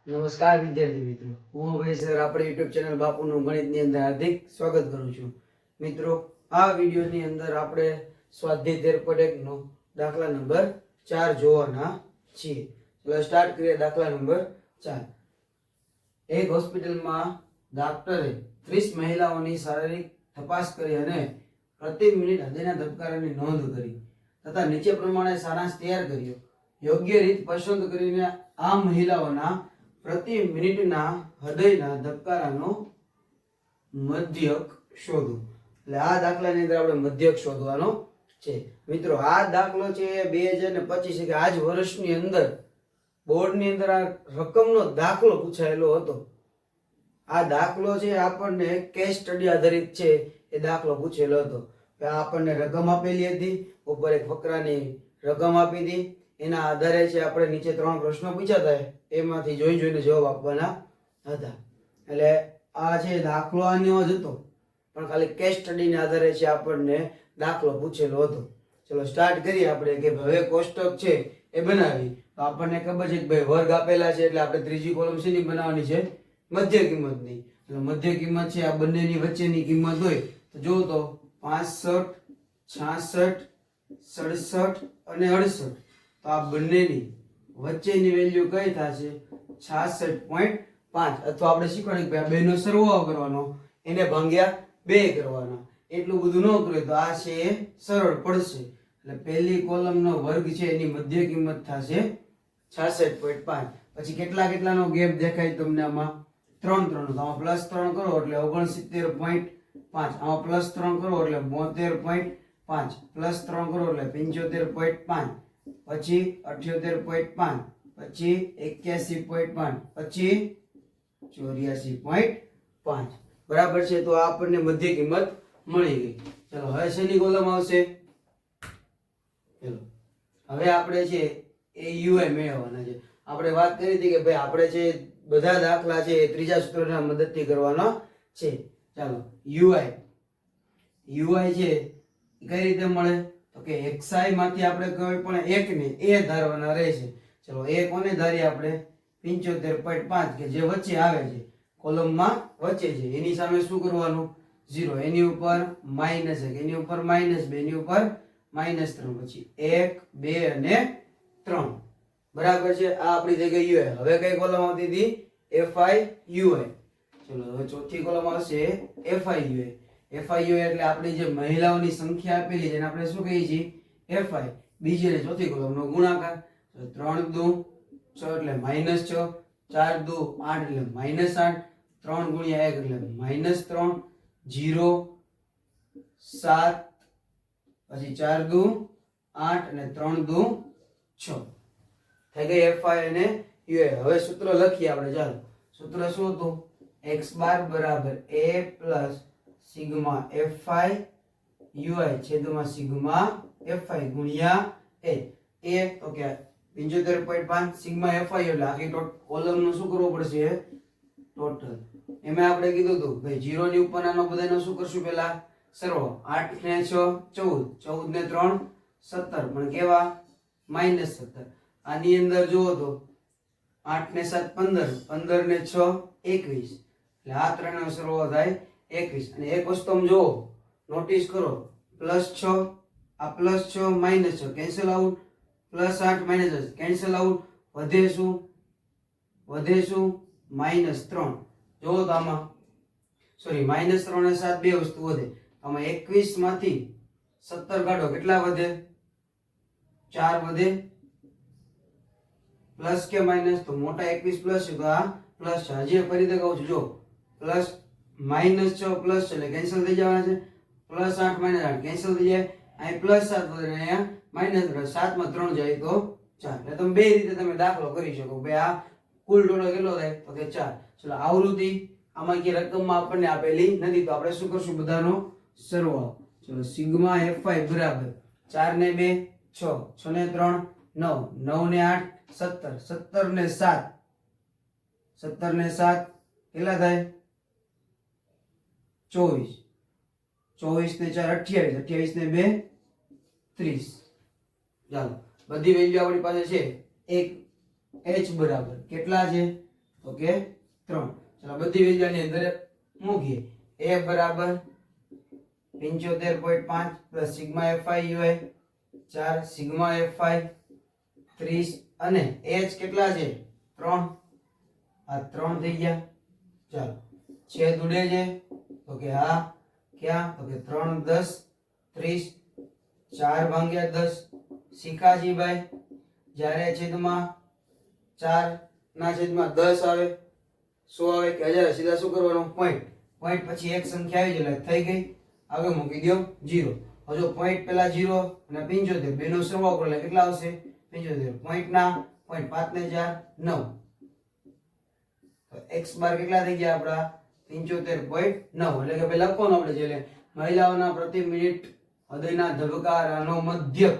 નમસ્કાર વિદ્યાર્થી મિત્રો, હું અભય સર આપણી યુટ્યુબ ચેનલ બાપુનું ગણિતની અંદર હાર્દિક સ્વાગત કરું છું. મિત્રો, આ વિડીયોની અંદર આપણે સ્વાધ્યાય 13.1 નો દાખલા નંબર 4 જોવાના છીએ. ચલો સ્ટાર્ટ કરીએ. દાખલા નંબર 4. એક હોસ્પિટલમાં ડોક્ટરે 30 મહિલાઓની શારીરિક તપાસ કરી અને પ્રતિ મિનિટ હૃદયના ધબકારાની નોંધ કરી તથા નીચે પ્રમાણે સારાંશ તૈયાર કર્યો. યોગ્ય રીત પસંદ કરીને આ મહિલાઓના પ્રતિ મિનિટના હૃદયના ધબકારાનો મધ્યક શોધો. એટલે આ દાખલાની અંદર આપણે મધ્યક શોધવાનો છે. મિત્રો, આ દાખલો છે 2025 કે આજ વર્ષની અંદર બોર્ડની અંદર આ રકમનો દાખલો પૂછાયેલો હતો. આ દાખલો છે આપણને કેસ સ્ટડી આધારિત છે. એ દાખલો પૂછેલો હતો. આપણને રકમ આપેલી હતી, ઉપર એક ફકરાની રકમ આપી હતી. એના આધારે છે આપણે નીચે 3 પ્રશ્નો પૂછ્યા હતા, એમાંથી જોઈને જવાબ આપવાના હતા. એટલે આ છે દાખલો આનો જ હતો, પણ ખાલી કેસ સ્ટડીના આધારે છે આપણને દાખલો પૂછેલો હતો. ચલો સ્ટાર્ટ કરીએ આપણે કે હવે કોષ્ટક છે એ બનાવી. તો આપણને ખબર છે કે ભાઈ વર્ગ આપેલા છે, એટલે આપણે ત્રીજી કોલમ શેની બનાવવાની છે? મધ્ય કિંમતની. એટલે મધ્ય કિંમત છે આ બંનેની વચ્ચેની કિંમત હોય તો જો તો 65, 66, 67 અને 68. તો આ બંનેની વચ્ચેની વેલ્યુ કઈ થશે? 66.5. અથવા આપણે શીખવાડ્યું કે આ બેનો સરવાળો કરવાનો, એને ભાગ્યા 2 કરવાના. એટલું બધું ન કરે તો આ છે એ સરળ પડશે. એટલે પહેલી કોલમનો વર્ગ છે એની મધ્ય કિંમત થશે 66.5. પછી કેટલાનો ગેપ દેખાય તમને? આમાં 3 તો આમાં +3 કરો એટલે 69.5. આમાં +3 કરો એટલે 72.5. +3 કરો એટલે 75.5. પછી 78.5. પછી 81.5. પછી 84.5. બરાબર છે. તો આ આપણને મધ્ય કિંમત મળી ગઈ. ચલો હવે શેની કોલમ આવશે? ચલો હવે આપણે છે એ યુઆઈ મેળવવાના છે. આપણે વાત કરી હતી કે ભાઈ આપણે છે બધા દાખલા છે ત્રીજા સૂત્રના મદદથી કરવાના છે. ચાલો યુઆઈ છે કઈ રીતે મળે? તો કે xi માંથી આપણે કોઈ પણ એકને a ધારવાના રહેશે. ચલો a કોને ધારીએ આપણે? 75.5 કે જે વચ્ચે આવે છે, કોલમમાં વચ્ચે છે. એની સામે શું કરવાનું? 0. એની ઉપર -1, એની ઉપર -2, એની ઉપર -3. પછી 1, 2 અને 3. બરાબર છે. આ આપણી થઈ ગઈ યુઆઈ. હવે કઈ કોલમ આવતી હતી? fi UI. ચલો હવે ચોથી કોલમ આવશે fi યુઆઈ. fi એટલે આપણી જે મહિલાઓની સંખ્યા આપેલી છે એને આપણે શું કહીએ છીએ? fi. બીજી અને ચોથી કોલમનો ગુણાકાર. 3 દુ 6 એટલે -6, 4 દુ 8 એટલે -8, 3 ગુણ્યા 1 એટલે -3, 0, 7, પછી 4 દુ 8 અને 3 દુ 6. થઈ ગઈ fi અને યુઆઈ. હવે સૂત્ર લખીએ આપણે. ચાલો, સૂત્ર શું હતું? x બાર બરાબર a plus sigma fi UI છેદમાં સિગ્મા fi ગુણ્યા a. તો કે 75.5 સિગ્મા fi એટલે આખી કોલમનું શું કરવું પડશે? ટોટલ. એમાં આપણે કીધું હતું ભાઈ 0 ની ઉપરનો બધાનો શું કરશું? પહેલા સરવાળો. 8 ને 6 14, 14 ને 3 17, પણ કેવા? -17. આની અંદર જુઓ તો 8 ને 7 15, 15 ને 6 21. એટલે આ ત્રણનો સરવાળો થાય 21. અને એક વસ્તુ તમે જુઓ, નોટિસ કરો, +6, આ +6 -6 કેન્સલ આઉટ, +8 -8 કેન્સલ આઉટ. વધે શું? -3. જુઓ તો આમાં સોરી -3 અને 7 બે વસ્તુ વધે. આમાં 21 માંથી 17 કાઢો, કેટલા વધે? 4 વધે. પ્લસ કે માઇનસ? તો મોટા 21 પ્લસ છે તો આ પ્લસ છે. હજી ફરી રીતે કહું છું, જો પ્લસ -6 પ્લસ છે એટલે કેન્સલ થઈ જવાના છે. +8 -8 કેન્સલ થઈ જાય. અહીં +7 વધે, અહીંયા -7 માં 3 જાય તો 4. એટલે તમે બે રીતે તમે દાખલો કરી શકો. ભાઈ આ કુલ ટોટલ કેટલો થાય? તો કે 4. ચલો આવૃત્તિ આમાં કે રકમમાં આપણને આપેલી નથી, તો આપણે શું કરશું? બધાનો સરવાળો. ચલો સિગ્મા fi બરાબર 4 ને 2 6, 6 ને 3 9, 9 ને 8 17, 17 ને 7 કેટલા થાય? 24, 24 ને 4 28, 28 ને 2 30. ચાલો બધી વેલ્યુ આપણી પાસે છે. એક h બરાબર કેટલા છે? તો કે 3. ચાલો બધી વેલ્યુની અંદર મૂકીએ. a બરાબર 75.5 plus sigma fi ui 4 sigma fi 30 અને h કેટલા છે 3. આ 3 થઈ ગયા. ચાલો છેદ ઉડે છે તો કે હા ક્યાં તો કે 3 10 30 4 ભાગ્યા 10 શીખાજી ભાઈ જ્યારે છેદમાં 4 ના છેદમાં 10 આવે 100 આવે કે 1000 સીધા શું કરવાનું પોઈન્ટ પોઈન્ટ પછી એક સંખ્યા આવી જાય થઈ ગઈ. આગળ મૂકી દો 0. હવે જો પોઈન્ટ પહેલા 0 અને 75 બેનો સરવાળો કરો એટલે કેટલા આવશે 75. પોઈન્ટ ના પોઈન્ટ 5 ને 4 9 તો x બાર કેટલા થઈ ગયા આપડા 75.9 એટલે કે ભાઈ લખવાનું આપણે છે એટલે મહિલાઓના પ્રતિ મિનિટ હૃદયના ધબકારાનો મધ્યક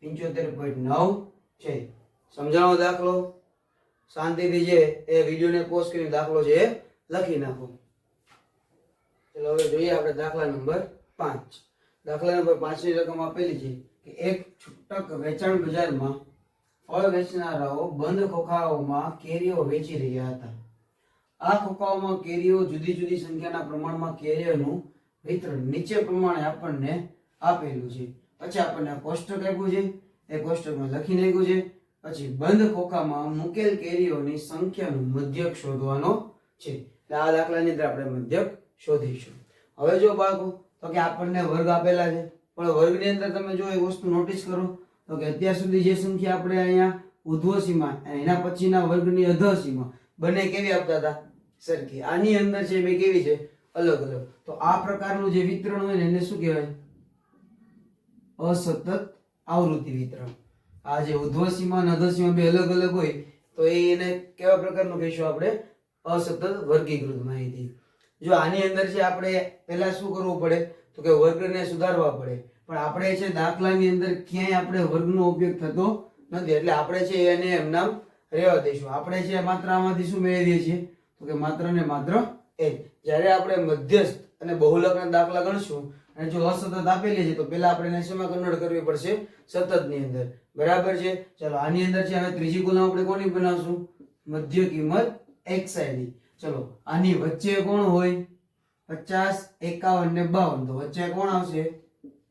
75.9 છે. સમજાણો દાખલો શાંતિથી છે એ વિડિયોને પોઝ કરીને દાખલો છે એ લખી નાખો. ચલો હવે જોઈએ આપણે દાખલા નંબર 5. દાખલા નંબર 5 ની રકમ આપેલી છે કે એક છૂટક વેચાણ બજારમાં ફળ વેચનારાઓ બંધ ખોખાઓમાં કેરીઓ વેચી રહ્યા હતા. આ ખોખાઓમાં કેરીઓ જુદી જુદી સંખ્યાના પ્રમાણમાં કેરીઓનું વિતરણ નીચે પ્રમાણે આપણને આપેલું છે. પછી આપણને કોષ્ટક આપ્યું છે એ કોષ્ટકમાં લખી નાખ્યું છે. પછી બંધ ખોખામાં મૂકેલ કેરીઓની સંખ્યાનું મધ્યક શોધવાનો છે. એટલે આ દાખલાની અંદર આપણે મધ્યક શોધીશું. હવે જો બાળકો તો કે આપણને વર્ગ આપેલા છે પણ વર્ગની અંદર તમે જો એક વસ્તુ નોટિસ કરો તો કે અત્યાર સુધી જે સંખ્યા આપણે અહીંયા ઉર્ધ્વ સીમા અને એના પછીના વર્ગની અધઃ સીમા બંને કેવી આપતા હતા સરખી. આની અંદર છે બે કેવી છે અલગ અલગ. તો આ પ્રકારનું જે વિતરણ હોય ને એને શું કહેવાય અસતત આવૃત્તિ વિતરણ. આ જે ઉર્ધ્વ સીમા અને અધઃ સીમા બે અલગ અલગ હોય તો એને કેવા પ્રકારનું કહીશું આપણે અસતત વર્ગીકૃત માહિતી. જો આની અંદર છે આપણે પહેલા શું કરવું પડે તો કે વર્ગને સુધારવા પડે પણ આપણે છે દાખલાની અંદર ક્યાંય આપણે વર્ગનો ઉપયોગ થતો નથી એટલે આપણે છે એને એમ નામ રહેવા દઈશું. આપણે છે માત્ર આમાંથી શું મેળવીએ છીએ તો કે માત્ર ને માત્ર h. જ્યારે આપણે મધ્યસ્થ અને બહુલકના દાખલા ગણશું અને જો અસતત આપેલી છે તો પહેલા આપણે એને શેમાં કન્વર્ટ કરવી પડશે સતતની અંદર. બરાબર છે. ચાલો આની અંદર છે હવે ત્રીજી કોલમ આપણે કોની બનાવશું મધ્ય કિંમત xi ની. ચલો આની વચ્ચે કોણ હોય 50 51 ને 52 તો વચ્ચે કોણ આવશે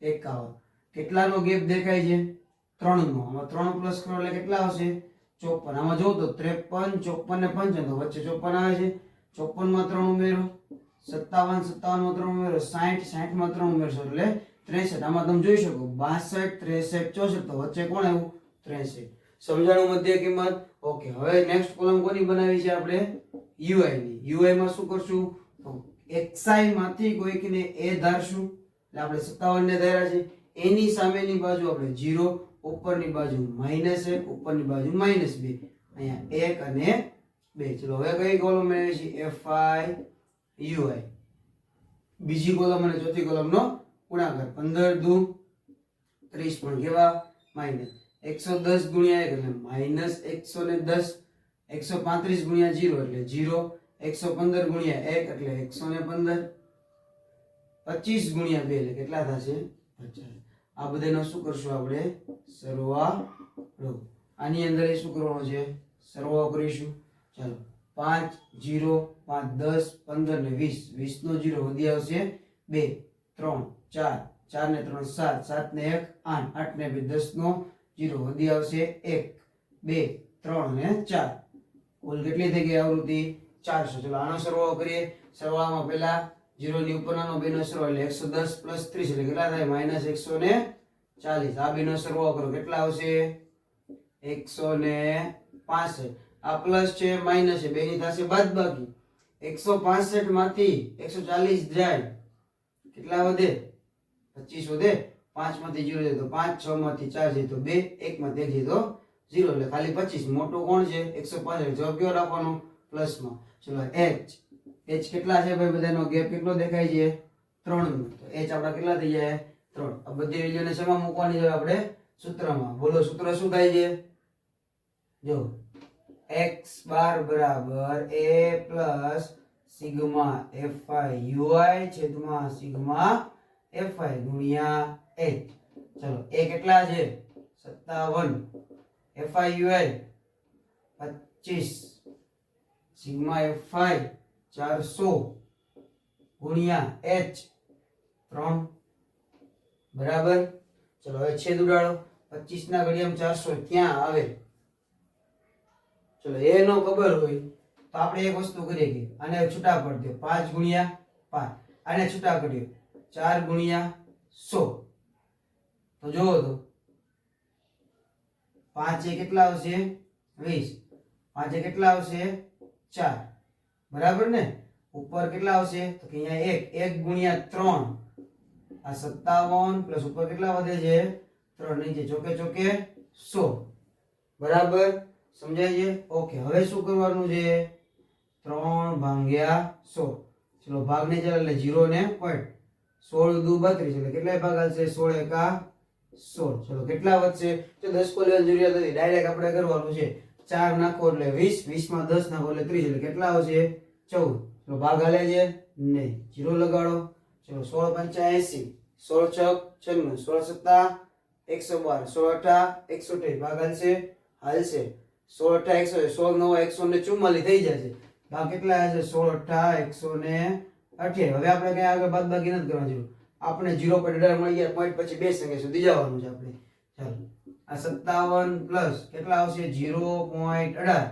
51. કેટલાનો ગેપ દેખાય છે 3 નો. આમાં 3 પ્લસ કરો એટલે કેટલા આવશે 54. આમાં જો તો 53 54 ને 55 તો વચ્ચે 54 આવે છે. 54 માં 3 ઉમેરો 57 57 માં 3 ઉમેરો 60 60 માં 3 ઉમેરશો એટલે 63. આમાં તમે જોઈ શકો 62 63 64 તો વચ્ચે કોણ આવ્યું 63. સમજાણું મધ્ય કિંમત. ઓકે હવે નેક્સ્ટ કોલમ કોની બનાવી છે આપણે ui ની. ui માં શું કરશું તો xi માંથી કોઈકને a ધારશું એટલે આપણે 57 ને ધાર્યા છે. એની સામેની બાજુ આપણે 0 ઉપરની બાજુ -1 ઉપરની બાજુ -2 અહીંયા 1 અને 2. ચલો હવે કઈ કોલમ મેળવી છે fi ui. બીજી કોલમ અને ચોથી કોલમનો ગુણાકાર 15 દુ 30 પણ કેવા માઈનસ 110 ગુણ્યા 1 એટલે -110 135 ગુણ્યા 0 એટલે 0 115 ગુણ્યા 1 એટલે 115 25 ગુણ્યા 2 એટલે કેટલા થશે 50. આ બધાનો શું કરશું આપણે સરવાળો. આની અંદર એ શું કરવાનો છે સરવાળો કરીશું. ચાલો 5 0 5 10 15 ને 20 20 નો 0 વધી આવશે 2 3 4 4 ને 3 7 7 ને 1 8 8 ને 2 10 નો 0 વધી આવશે 1 2 3 ને 4 કુલ કેટલી થઈ ગઈ આવૃત્તિ 400. ચલો આનો સરવાળો કરીએ. સરવાળામાં પહેલા 0 ની ઉપરનો 2 નો સરવાળો એટલે 110 પ્લસ 30 એટલે કેટલા થાય -140. આ બેનો સરવાળો કરો કેટલા આવશે 165. આ પ્લસ છે માઈનસ છે બેની થશે બાદબાકી. 165 માંથી 140 જાય કેટલા વધે 25 વધે. 5 માંથી 0 જાય તો 5 6 માંથી 4 જાય તો 2 1 માંથી 1 જાય તો 0 એટલે ખાલી 25. મોટો કોણ છે 165. જવાબ કયો રાખવાનો પ્લસ માં. ચલો h કેટલા છે ભાઈ બધાનો ગેપ કેટલો દેખાય છે 3 નો. તો h આપડા કેટલા થઈ જાય 3. આ બધી વેલ્યુને શેમાં મૂકવાની છે આપણે સૂત્રમાં. બોલો સૂત્ર શું થાય છે જો x બાર બરાબર a plus sigma fi ui છેદમાં સિગ્મા fi ગુણ્યા h. ચલો a કેટલા છે 57 fi ui 25 સિગ્મા fi 400 ગુણ્યા h 3 બરાબર. ચલો હવે છેદ ઉડાડો. 25 ના ઘડિયામાં 400 ક્યાં આવે? ચલો એ નો ખબર હોય તો આપણે એક વસ્તુ કરીએ કે આને છૂટા કરી દો. 5 ગુણ્યા 5 આને છૂટા કરીએ 4 ગુણ્યા 100 તો જોવો તો 5 એ કેટલા આવશે? 20. 5 એ કેટલા આવશે? 4 બરાબર ને. ઉપર કેટલા આવશે? તો કે અહીંયા 1 ગુણ્યા 3 આ 57 પ્લસ ઉપર કેટલા વધે છે? 3 નીચે ચોકે ચોકે 100 બરાબર. સમજાય છે? ઓકે. હવે શું કરવાનું છે? 3 ભાગ્યા 100. ચલો ભાગ ને ચાલે એટલે 0 ને પોઈન્ટ 16 દુ 32 એટલે કેટલા ભાગ આવશે? 16 એકા 16. ચલો કેટલા વધશે? તો 10 કો લેવાની જરૂરિયાત નથી, ડાયરેક્ટ આપણે કરવાનું છે. 4 નાખો એટલે 20, 20 માં 10 નાખો એટલે 30 એટલે કેટલા આવશે? 14. ચલો ભાગ હાલે છે? નહીં. 0 લગાડો. ચલો 16 પંચા 80, 16 છ 96, 16 સત્તા 112, 16 અઠા 128 ભાગ હાલશે? હાલશે. 16 અઠા 100, 16 9 144 થઈ જશે. ભાગ કેટલા હશે? 16 અઠા 128. હવે આપણે કઈ આગળ બાદબાકી નથી કરવાની જરૂર. આપણે 0 પર ડર મળી ગયા, પોઈન્ટ પછી બે સંખ્યા સુધી જવાનું છે આપણે. ચાલો આ 57 પ્લસ કેટલા આવશે? 0.18.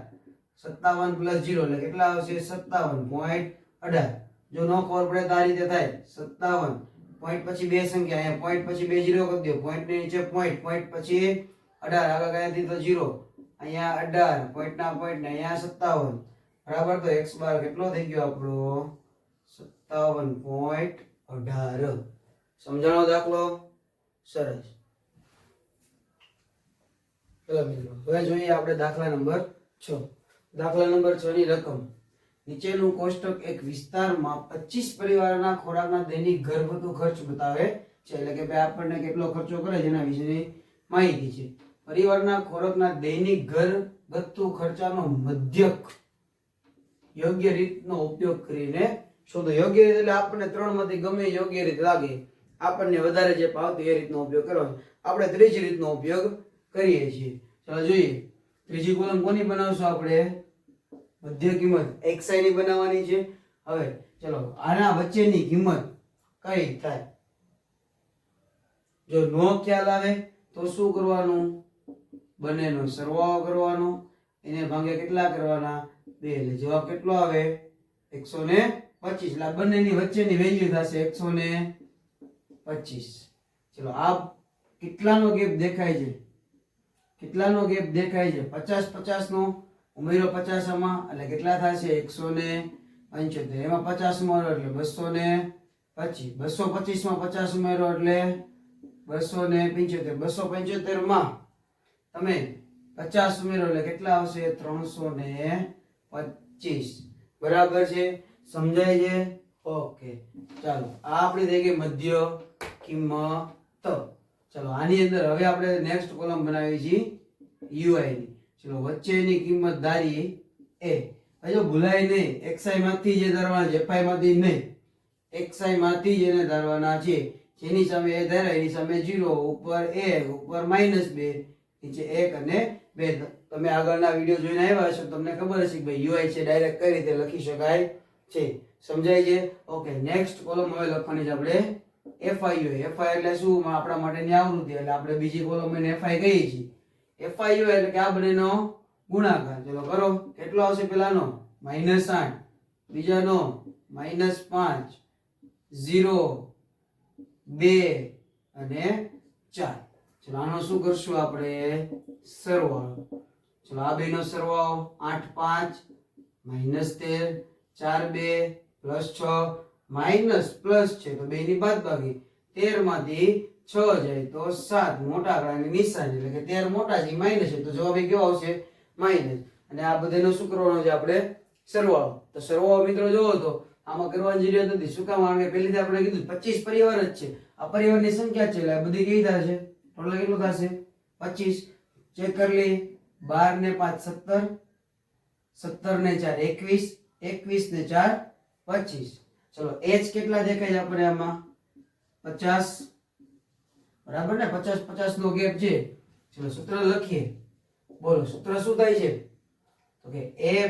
57 પ્લસ 0 એટલે કેટલા આવશે? 57.18. જો નો ખબર પડે તો આ રીતે થાય. 57 પોઈન્ટ પછી બે સંખ્યા, અહીંયા પોઈન્ટ પછી બે 0 કરી દો. પોઈન્ટ ની નીચે પોઈન્ટ, પોઈન્ટ પછી 18 આગળ કયાથી તો 0, અહીંયા 18 પોઈન્ટ ના પોઈન્ટ ને અહીંયા 57 બરાબર. તો x બાર કેટલો થઈ ગયો આપણો? 57.18. સમજાણો દાખલો? સરસ. ચલો મિત્રો હવે જોઈએ આપણે દાખલા નંબર 6. દાખલા નંબર 6 ની રકમ. નીચેનું કોષ્ટક એક વિસ્તારમાં 25 પરિવારના ખોરાકના દૈનિક ઘરગથ્થુ ખર્ચ બતાવે છે. એટલે કે ભાઈ આપણને કેટલો ખર્ચો કરે છે એના વિશેની માહિતી છે. પરિવારના ખોરાકના દૈનિક ઘરગથ્થુ ખર્ચાનો મધ્યક યોગ્ય રીતનો ઉપયોગ કરીને શોધો. યોગ્ય રીત એટલે આપણને ત્રણમાંથી ગમે યોગ્ય રીત લાગે, આપણને વધારે જે ભાવતી એ રીતનો ઉપયોગ કરવાનો. આપણે ત્રીજી રીતનો ઉપયોગ કરીએ છીએ. ચાલો જોઈએ. ત્રીજી કોલમ કોની બનાવશું આપણે? મધ્ય કિંમત xi ની બનાવવાની છે. હવે ચલો આના વચ્ચેની કિંમત કઈ થાય? જો નો ખ્યાલ આવે તો શું કરવાનું? બંનેનો સરવાળો કરવાનો. એને ભાગે કેટલા કરવાના? 2. એટલે જવાબ કેટલો આવે? 125. એટલે આ બંનેની વચ્ચેની વેલ્યુ થશે 125. ચલો આ કેટલાનો ગેપ દેખાય છે? કેટલાનો ગેપ દેખાય છે? 50 50 નો ઉમેરો 50 આમાં એટલે કેટલા થશે? 175. એમાં 50 ઉમેરો એટલે 225. 225 માં 50 ઉમેરો એટલે 275. 275 માં તમે 50 ઉમેરો એટલે કેટલા આવશે? 325. બરાબર છે? સમજાય છે? ઓકે. ચાલો આ આપણી થઈ ગઈ મધ્ય કિંમત. ચલો આની અંદર હવે આપણે નેક્સ્ટ કોલમ બનાવી છે યુઆઈ ની. ચલો વચ્ચેની કિંમત ધારી એ. જો ભૂલાય નહીં, xi માંથી જે ધારવાના છે, fi માંથી નહીં. xi માંથી જ એને ધારવાના છે. જેની સામે એ ધારે એની સામે 0, ઉપર 1, ઉપર -2, નીચે 1 અને 2. તમે આગળના વિડિયો જોઈને આવ્યા છો, તમને ખબર હશે કે ભાઈ યુઆઈ છે ડાયરેક્ટ કઈ રીતે લખી શકાય છે. સમજાય છે? ઓકે. નેક્સ્ટ કોલમ હવે લખવાની છે આપણે fi. fi એટલે શું? આપણા માટેની આવૃત્તિ. એટલે આપણે બીજી કોલમ એને fi કહીએ છીએ. fi એટલે કે આ બંનેનો ગુણાકાર. ચલો કરો. કેટલો આવશે? પેલાનો -8, બીજાનો -5, 0, 2 અને 4. ચલો આનો શું કરશું આપણે? સરવાળો. ચલો આ બેનો સરવાળો 8 5 -13, 4 2 +6 માઇનસ પ્લસ છે તો બે ની બાદબાકી. 13 માંથી 6 જાય તો 7. મોટા આંકડાની નિશાની એટલે કે 13 મોટા છે, માઇનસ છે તો જવાબ એ કેવો આવશે? માઇનસ. અને આ બધાનો શું કરવાનો છે આપણે? સરવાળો. તો સરવાળો મિત્રો જોવો તો આમાં કરવાની જરૂરિયાત નથી. શું કામ? કારણ કે પહેલેથી આપણે કીધું 25 પરિવાર જ છે. આ પરિવારની સંખ્યા છે એટલે આ બધી કેવી થશે? ટોટલ કેટલું થશે? 25. ચેક કરી લઈએ. 12 ને 5 17, 17 ને 4 21, 21 ને 4 25. ચલો h કેટલા દેખાય છે આપણે આમાં? 50. બરાબર ને? 50 50 નો ગેપ છે. ચલો સૂત્ર લખીએ. બોલો સૂત્ર શું થાય છે? તો કે a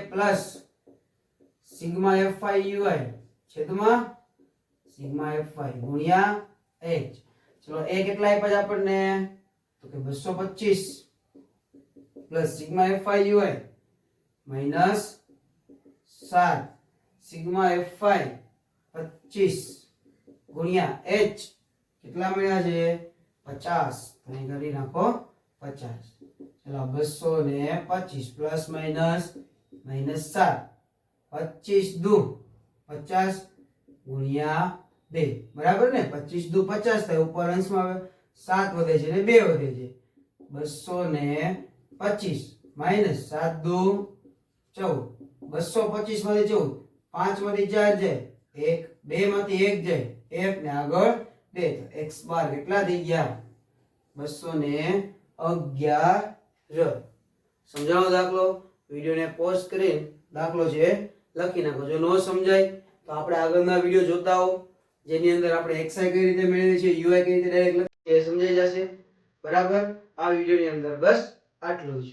સિગ્મા fy ui છેદમાં સિગ્મા fy ગુણ્યા h. ચલો એ કેટલા આપ્યા છે આપણને તો કે 225 plus sigma fy ui minus 7 sigma fy 25 ગુણ્યા h કેટલા મળ્યા છે 50. તો અહીં કરી નાખો 50. ચલો 225 પ્લસ માઈનસ માઈનસ 7 25 દુ 50 ગુણ્યા 2 બરાબર ને 25 દુ 50 થાય ઉપર અંશમાં આવે 7 વધે છે ને 2 વધે છે 225 માઈનસ 7 દુ 14 225 માંથી 14 5 માંથી 4 જાય 1 2 માંથી 1 જાય 1 ને આગળ 2 તો x બાર કેટલા થઈ ગયા 211. સમજાવો દાખલો વિડિયોને પોઝ કરીને દાખલો છે લખી નાખો. જો નો સમજાય તો આપણે આગળના વિડિયો જોતા હો જેની અંદર આપણે xi કઈ રીતે મેળવીએ છીએ ui કઈ રીતે ડાયરેક્ટ લખીએ એ સમજાઈ જશે. બરાબર આ વિડિયોની અંદર બસ આટલું જ.